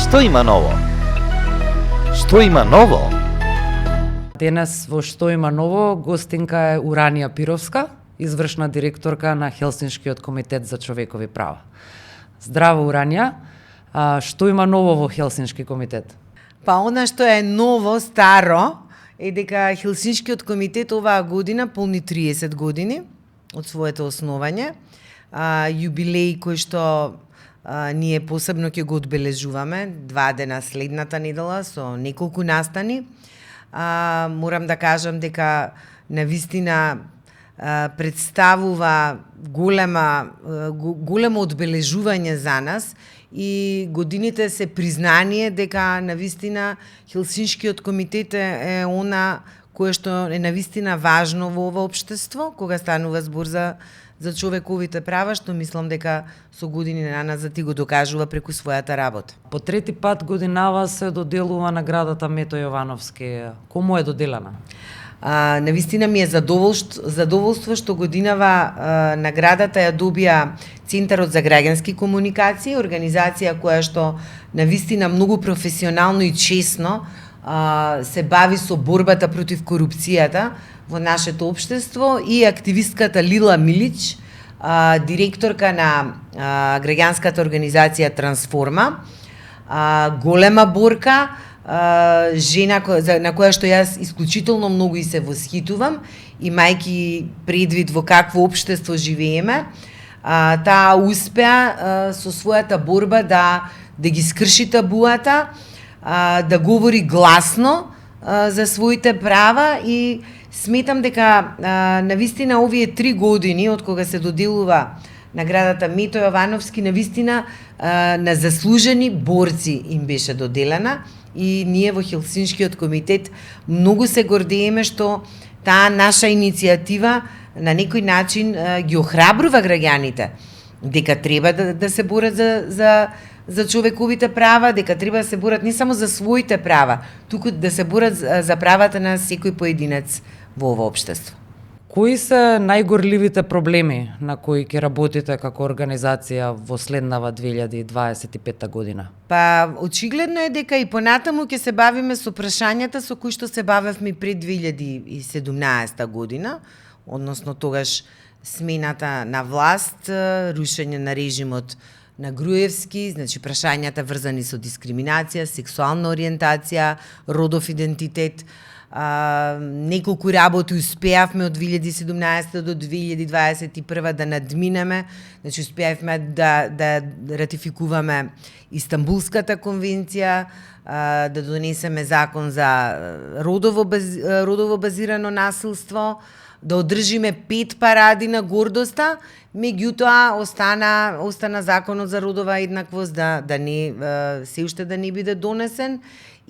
Што има ново? Што има ново? Денес во Што има ново гостинка е Уранија Пировска, извршна директорка на Хелсиншкиот комитет за човекови права. Здраво, Уранија. Што има ново во Хелсиншки комитет? Па она што е ново, старо, е дека Хелсиншкиот комитет оваа година полни 30 години од своето основање. Јубилеј кој што ние посебно ќе го одбележуваме 2 дена следната недела со неколку настани. Морам да кажам дека навистина представува големо одбележување за нас и годините се признание дека навистина Хелсиншкиот комитет е она кое што е навистина важно во ова општество, кога станува збор за човековите права, што мислам дека со години на назад ти го докажува преку својата работа. По трети пат годинава се доделува наградата Мето Јовановски. Кому е доделена? Навистина ми е задоволство што годинава наградата ја добија Центарот за граѓански комуникации, организација која што навистина многу професионално и честно се бави со борбата против корупцијата во нашето општество, и активистката Лила Милич, директорка на граѓанската организација Трансформа, голема борка, жена на која што јас исклучително многу и се восхитувам, имајќи предвид во какво општество живееме. Таа успеа со својата борба да ги скрши табуата, да говори гласно за своите права, и сметам дека навистина овие 3 години од кога се доделува наградата Мето Јовановски, навистина на заслужени борци им беше доделена, и ние во Хелсиншкиот комитет многу се гордееме што таа наша иницијатива на некој начин ги охрабрува граѓаните дека треба да се борат за човековите права, дека треба да се борат не само за своите права, туку да се борат за правата на секој поединец во ова општество. Кои се најгорливите проблеми на кои ќе работите како организација во следнава 2025 година? Па, очигледно е дека и понатаму ќе се бавиме со прашањата со кои што се бавевме пред 2017 година, односно тогаш смената на власт, рушење на режимот на Груевски, значи прашањата врзани со дискриминација, сексуална ориентација, родов идентитет. Неколку работи успеавме од 2017 до 2021 да надминеме, значи успеавме да ратификуваме Истанбулската конвенција, да донесеме закон за родово базирано насилство, да одржиме 5 паради на гордоста, меѓутоа остана законот за родова еднаквост се уште да не биде донесен,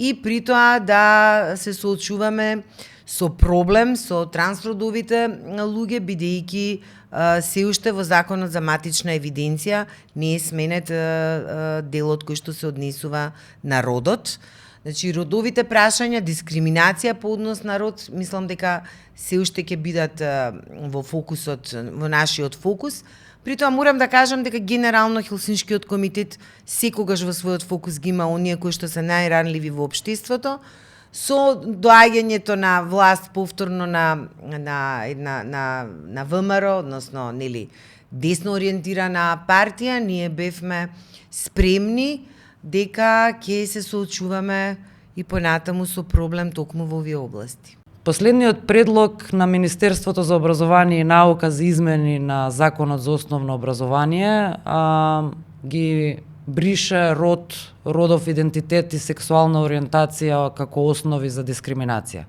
и при тоа да се соочуваме со проблем со трансродовите луѓе, бидејќи се уште во законот за матична евиденција не е сменет делот кој што се однесува на родот. Значи, родовите прашања, дискриминација по однос на род, мислам дека се уште ќе бидат во нашиот фокус. При тоа морам да кажам дека генерално Хелсиншкиот комитет секогаш во својот фокус ги има оние кои што се најранливи во општеството. Со доаѓањето на власт повторно на ВМРО, односно десно ориентирана партија, ние бевме спремни дека ќе се соочуваме и понатаму со проблем токму во овие области. Последниот предлог на Министерството за образование и наука за измени на Законот за основно образование ги брише родов идентитет и сексуална ориентација како основи за дискриминација.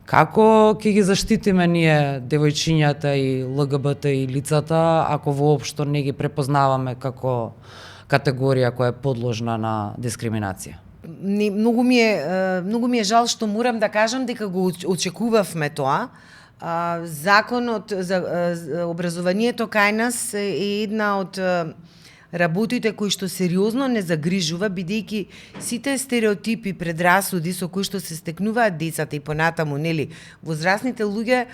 Како ќе ги заштитиме ние девојчињата и ЛГБТ и лицата ако воопшто не ги препознаваме како категорија која е подложна на дискриминација? Многу ми е жал што морам да кажам дека го очекувавме тоа. Законот за образованието кај нас е една од работите кои што сериозно не загрижува, бидејќи сите стереотипи, предрасуди со кои што се стекнуваат децата и понатаму, возрастните луѓе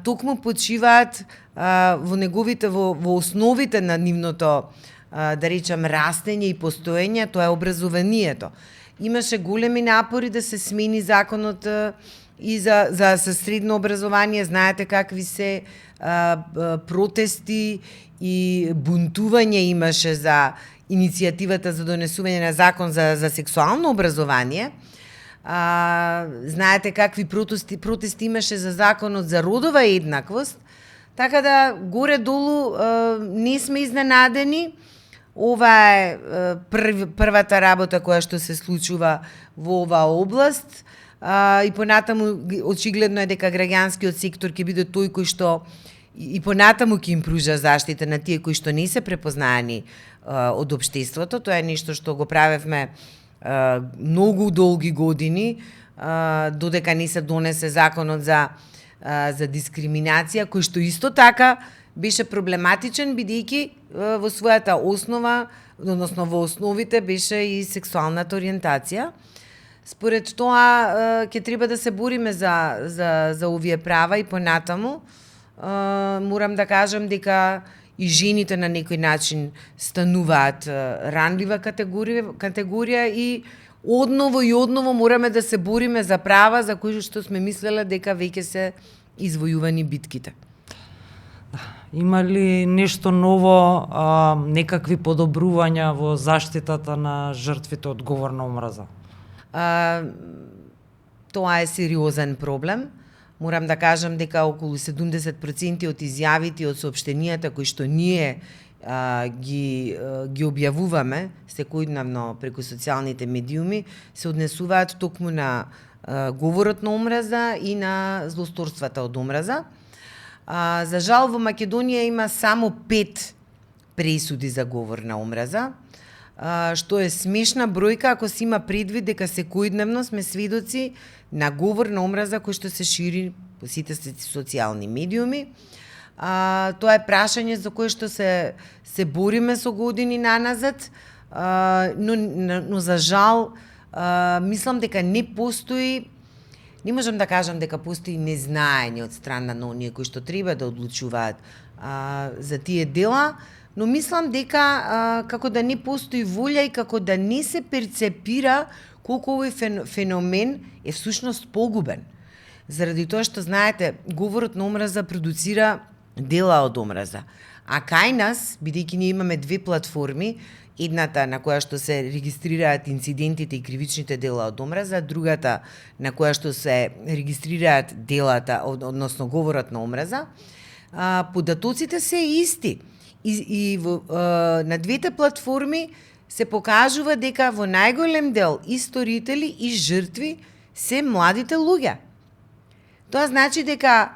токму почиваат во основите на нивното да речам, растење и постоење, тоа е образованието. Имаше големи напори да се смени законот и за средно образование. Знаете какви се протести и бунтување имаше за иницијативата за донесување на закон за сексуално образование. Знаете какви протести имаше за законот за родова еднаквост. Така да, горе-долу не сме изненадени. Ова е првата работа која што се случува во оваа област. И понатаму очигледно е дека граѓанскиот сектор ќе биде тој кој што и понатаму ќе им пружа заштита на тие кои што не се препознаени од општеството. Тоа е нешто што го правевме многу долги години, додека не се донесе законот за дискриминација, кој што исто така беше проблематичен, бидејќи во својата основа, односно во основите беше и сексуалната ориентација. Според тоа ќе треба да се бориме за овие права и понатаму. Морам да кажам дека и жените на некој начин стануваат ранлива категорија и одново мораме да се бориме за права за кои што сме мислеле дека веќе се извојувани битките. Има ли нешто ново, некакви подобрувања во заштитата на жртвите од говор на омраза? Тоа е сериозен проблем. Морам да кажам дека околу 70% од изјавите од соопштенијата кои што ние ги објавуваме секојдневно преку социјалните медиуми се однесуваат токму на говорот на омраза и на злосторствата од омраза. За жал во Македонија има само 5 пресуди за говор на омраза, што е смешна бројка ако се има предвид дека секојдневно сме сведоци на говор на омраза кој што се шири по сите социјални медиуми. Тоа е прашање за кое што се бориме со години наназад, но за жал мислам дека не постои. Не можам да кажам дека постои незнаење од страна на оние кои што треба да одлучуваат за тие дела, но мислам дека како да не постои волја и како да не се перцепира колку овој феномен е всушност погубен. Заради тоа што, знаете, говорот на омраза продуцира дела од омраза. А кај нас, бидејќи ние имаме 2 платформи, едната на која што се регистрираат инцидентите и кривичните дела од омраза, другата на која што се регистрираат делата, односно говорот на омраза, податоците се исти. И на двете платформи се покажува дека во најголем дел и сторители и жртви се младите луѓе. Тоа значи дека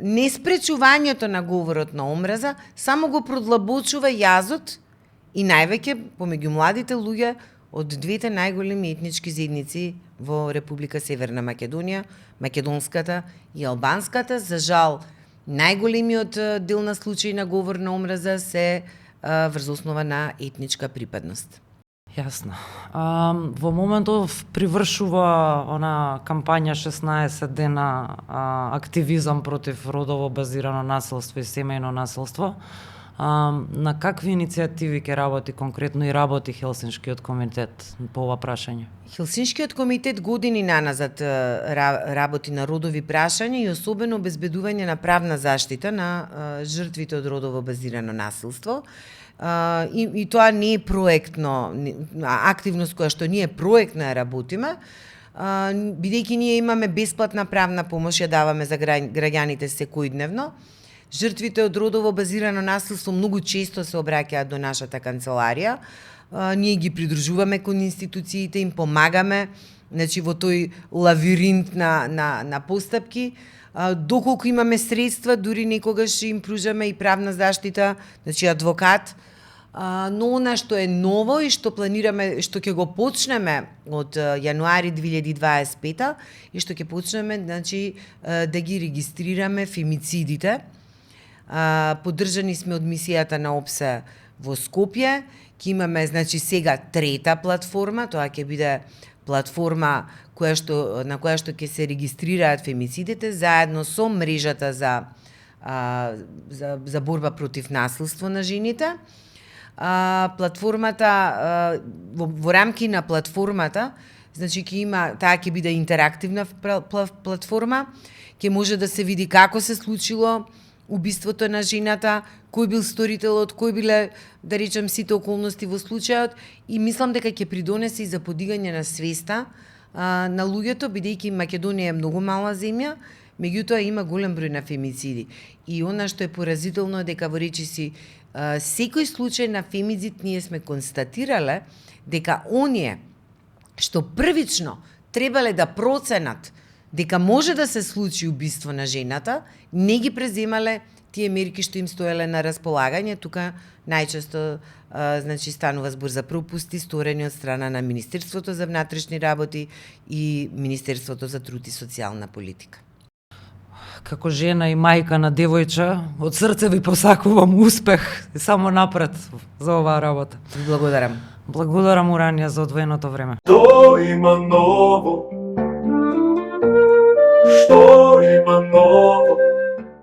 неспречувањето на говорот на омраза само го продлабочува јазот и највеќе помеѓу младите луѓе од двете најголеми етнички заедници во Република Северна Македонија, македонската и албанската. За жал, најголемиот дел на случаи на говор на омраза се врз основа на етничка припадност. Јасно. Во моментов привршува она кампања 16 дена активизам против родово базирано насилство и семејно насилство. На какви иницијативи ќе работи конкретно и работи Хелсиншкиот комитет по ова прашање? Хелсиншкиот комитет години наназад работи на родови прашања и особено обезбедување на правна заштита на жртвите од родово базирано насилство. И тоа не е проектно, активност која што ние проектно ја работиме, бидејќи ние имаме бесплатна правна помош, ја даваме за граѓаните секојдневно. Жртвите од родово базирано насилство многу често се обраќаат до нашата канцеларија. Ние ги придружуваме кон институциите, им помагаме, значи во тој лавиринт на постапки. Доколку имаме средства, дури некогаш им пружаме и правна заштита, значи адвокат. Но она што е ново и што планираме, што ќе го почнеме од јануари 2025 и што ќе почнеме, значи, да ги регистрираме фемицидите. Поддржани сме од мисијата на ОПСЕ во Скопје. Ќе имаме, значи, сега трета платформа, тоа ќе биде платформа на која што ќе се регистрираат фемицидите заедно со мрежата за борба против насилство на жените. платформата во рамки на платформата, значи ќе има, таа ќе биде интерактивна платформа, ќе може да се види како се случило убиството на жената, кој бил сторителот, кој биле, да речем, сите околности во случајот, и мислам дека ќе придонесе и за подигање на свеста на луѓето, бидејќи Македонија е многу мала земја, меѓутоа има голем број на фемициди. И она што е поразително е дека во речиси секој случај на фемицид ние сме констатирале дека оние што првично требале да проценат дека може да се случи убиство на жената, не ги преземале тие мерки што им стоеле на располагање. Тука најчесто значи станува збор за пропусти сторени од страна на Министерството за внатрешни работи и Министерството за труд и социјална политика. Како жена и мајка на девојче, од срце ви посакувам успех и само напред за оваа работа. Благодарам. Благодарам, Уранија, за одвоеното време. Што има ново? Што има ново?